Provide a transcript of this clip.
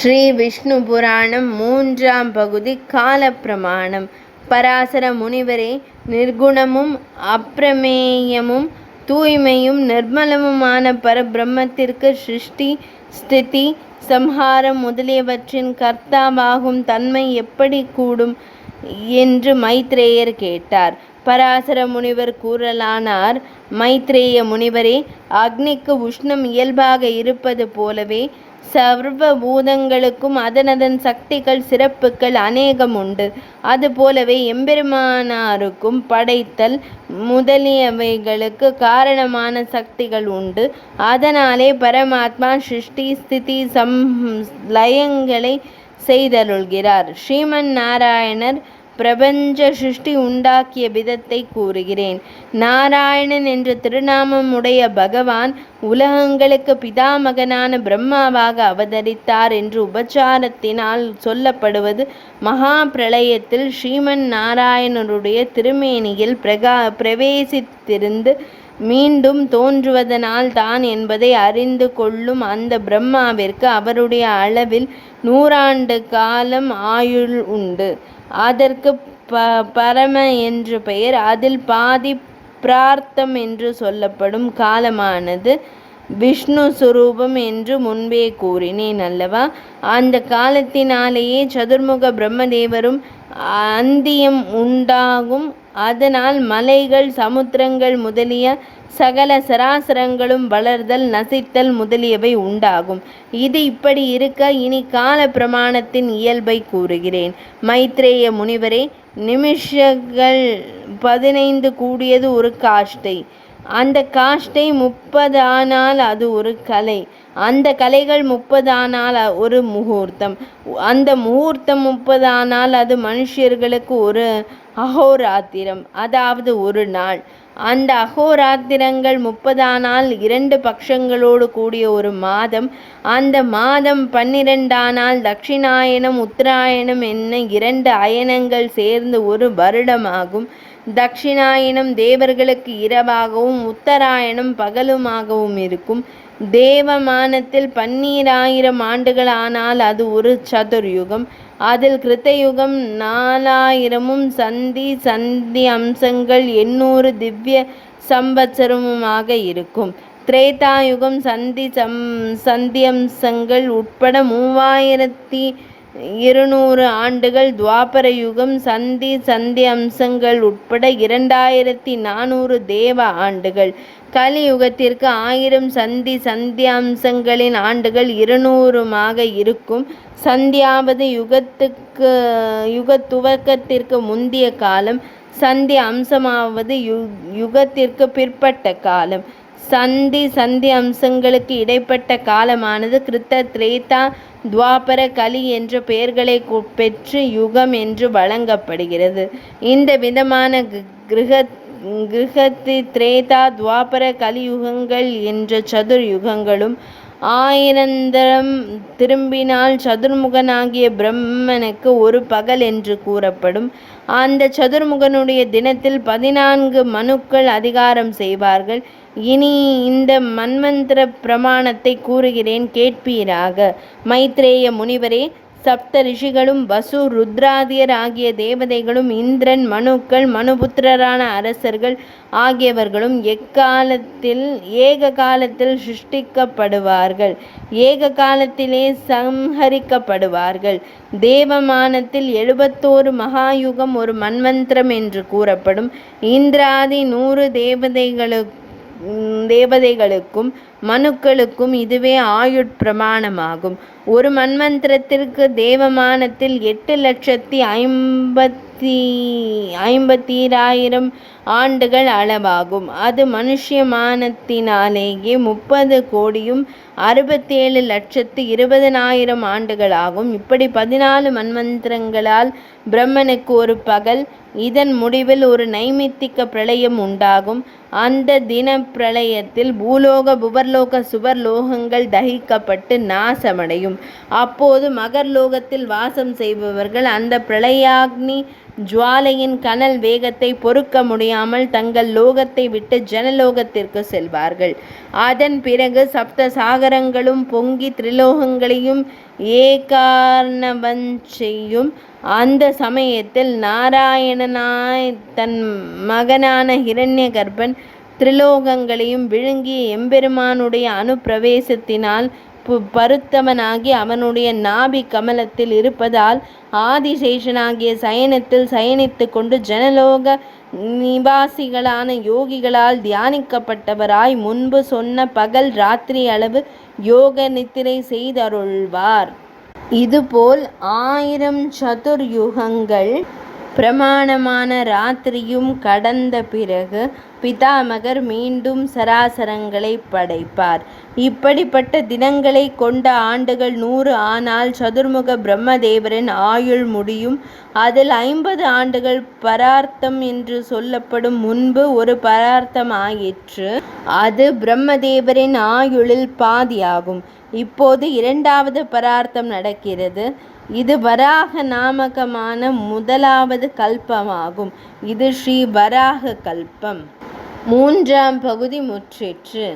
ஸ்ரீ விஷ்ணு புராணம் மூன்றாம் பகுதி காலப்பிரமாணம். பராசர முனிவரே, நிர்குணமும் அப்பிரமேயமும் தூய்மையும் நிர்மலமுமான பரபிரம்மத்திற்கு சிருஷ்டி, ஸ்திதி, சம்ஹாரம் முதலியவற்றின் கர்த்தாவாகும் தன்மை எப்படி கூடும் என்று மைத்ரேயர் கேட்டார். பராசர முனிவர் கூறலானார். மைத்ரேய முனிவரே, அக்னிக்கு உஷ்ணம் இயல்பாக இருப்பது போலவே சர்வ பூதங்களுக்கும் அதனதன் சக்திகள் சிறப்புகள் அநேகம் உண்டு. அதுபோலவே எம்பெருமானாருக்கும் படைத்தல் முதலியவைகளுக்கு காரணமான சக்திகள் உண்டு. அதனாலே பரமாத்மா சிருஷ்டி, ஸ்திதி, லயங்களை செய்தருள்கிறார். ஸ்ரீமன் நாராயணர் பிரபஞ்ச சிருஷ்டி உண்டாக்கிய விதத்தை கூறுகிறேன். நாராயணன் என்ற திருநாமம் உடைய பகவான் உலகங்களுக்கு பிதாமகனான பிரம்மாவாக அவதரித்தார் என்று உபச்சாரத்தினால் சொல்லப்படுவது மகா பிரளயத்தில் ஸ்ரீமன் நாராயணருடைய திருமேனியில் பிரவேசித்திருந்து மீண்டும் தோன்றுவதனால் தான் என்பதை அறிந்து கொள்ளும் அந்த பிரம்மாவிற்கு அவருடைய அளவில் 100 ஆண்டு காலம் ஆயுள் உண்டு. அதற்கு பரம என்று பெயர். அதில் பாதி பிரார்த்தம் என்று சொல்லப்படும் காலமானது விஷ்ணு சுரூபம் என்று முன்பே கூறினேன் அல்லவா? அந்த காலத்தினாலேயே சதுர்முக பிரம்மதேவரும் அந்தியம் உண்டாகும். அதனால் மலைகள், சமுத்திரங்கள் முதலிய சகல சராசரங்களும் வளர்தல், நசித்தல் முதலியவை உண்டாகும். இது இப்படி இருக்க இனி கால பிரமாணத்தின் இயல்பை கூறுகிறேன். மைத்ரேய முனிவரே, நிமிஷங்கள் 15 கூடியது ஒரு காஷ்டை. அந்த காஷ்டை 30 ஆனால் அது ஒரு கலை. அந்த கலைகள் 30 ஆனால் ஒரு முகூர்த்தம். அந்த முகூர்த்தம் 30 ஆனால் அது மனுஷர்களுக்கு ஒரு அஹோராத்திரம், அதாவது ஒரு நாள். அந்த அஹோராத்திரங்கள் 30 ஆனால் 2 பட்சங்களோடு கூடிய ஒரு மாதம். அந்த மாதம் 12 ஆனால் தட்சிணாயனம், உத்தராயணம் என்ன 2 அயனங்கள் சேர்ந்து ஒரு வருடமாகும். தட்சிணாயனம் தேவர்களுக்கு இரவாகவும் உத்தராயணம் பகலுமாகவும் இருக்கும். தேவமானத்தில் 12000 ஆண்டுகள் ஆனால் அது ஒரு சதுர்யுகம். அதில் கிருத்தயுகம் 4000 சந்தி அம்சங்கள் 800 திவ்ய சம்பத்சரமுமாக இருக்கும். திரேதாயுகம் சந்தியம்சங்கள் உட்பட 3200 ஆண்டுகள். துவாபர யுகம் சந்தி அம்சங்கள் உட்பட 2400 தேவ ஆண்டுகள். கலியுகத்திற்கு 1000 சந்தியாம்சங்களின் ஆண்டுகள் 200மாக இருக்கும். சந்தியாவது யுகத்துவக்கத்திற்கு முந்திய காலம். சந்தி அம்சமாவது யுகத்திற்கு பிற்பட்ட காலம். சந்தி அம்சங்களுக்கு இடைப்பட்ட காலமானது கிருத்த, திரேதா, துவாபர, கலி என்ற பெயர்களை பெற்று யுகம் என்று வழங்கப்படுகிறது. இந்த விதமான கிருஹத்தி, திரேதா, துவாபர, கலியுகங்கள் என்ற சதுர் யுகங்களும் 1000 திரும்பினால் சதுர்முகனாகிய பிரம்மனுக்கு ஒரு பகல் என்று கூறப்படும். அந்த சதுர்முகனுடைய தினத்தில் 14 மனுக்கள் அதிகாரம் செய்வார்கள். இனி இந்த மன்வந்திர பிரமாணத்தை கூறுகிறேன், கேட்பீராக. மைத்ரேய முனிவரே, சப்த ரிஷிகளும் வசு, ருத்ராதியர் ஆகிய தேவதைகளும் இந்திரன், மனுக்கள், மனுபுத்திரரான அரசர்கள் ஆகியவர்களும் ஏக காலத்தில் சிருஷ்டிக்கப்படுவார்கள். ஏக காலத்திலே சம்ஹரிக்கப்படுவார்கள். தேவமானத்தில் 71 மகாயுகம் ஒரு மன்வந்திரம் என்று கூறப்படும். இந்திராதி 100 தேவதைகளுக்கும் மனுக்களுக்கும் இதுவே ஆயுட்பிரமாணமாகும். ஒரு மன்வந்திரத்திற்கு தேவமானத்தில் 8,50,000 ஆண்டுகள் அளவாகும். அது மனுஷ்யமானத்தினாலேயே 30 கோடியும் 67,20,000 ஆண்டுகளாகும். இப்படி 14 மன்வந்திரங்களால் பிரம்மனுக்கு ஒரு பகல். இதன் முடிவில் ஒரு நைமித்திக பிரளயம் உண்டாகும். அந்த தின பிரளயத்தில் பூலோக, புவர்லோக, சுவர்லோகங்கள் தகிக்கப்பட்டு நாசமடையும். செய்யும். அப்போது மகர்லோகத்தில் வாசம் செய்பவர்கள் அந்த பிரளயாக்னி ஜுவாலையின் கனல் வேகத்தை பொறுக்க முடியாமல் தங்கள் லோகத்தை விட்டு ஜனலோகத்திற்கு செல்வார்கள். அதன் பிறகு சப்த சாகரங்களும் பொங்கி திரிலோகங்களையும் ஏகார்ணவஞ் செய்யும். அந்த சமயத்தில் நாராயணனாய் தன் மகனான ஹிரண்ய கர்ப்பன் திரிலோகங்களையும் விழுங்கிய எம்பெருமானுடைய அனுப்பிரவேசத்தினால் பருத்தவனாகி அவனுடைய நாபி கமலத்தில் இருப்பதால் ஆதிசேஷனாகிய சயனத்தில் சயனித்து கொண்டு ஜனலோக நிவாசிகளான யோகிகளால் தியானிக்கப்பட்டவராய் முன்பு சொன்ன பகல் ராத்திரி அளவு யோக நித்திரை செய்தருள்வார். இதுபோல் 1000 சதுர்யுகங்கள் பிரமாணமான ராத்திரியும் கடந்த பிறகு பிதாமகர் மீண்டும் சராசரங்களை படைப்பார். இப்படிப்பட்ட தினங்களை கொண்ட ஆண்டுகள் 100 ஆனால் சதுர்முக பிரம்மதேவரின் ஆயுள் முடியும். அதில் 50 ஆண்டுகள் பரார்த்தம் என்று சொல்லப்படும். முன்பு ஒரு பரார்த்தம் ஆயிற்று. அது பிரம்மதேவரின் ஆயுளில் பாதியாகும். இப்போது 2வது பரார்த்தம் நடக்கிறது. இது வராக நாமகமான முதலாவது கல்பமாகும். இது ஸ்ரீ வராக கல்பம். 3ஆம் பகுதி முற்றிற்று.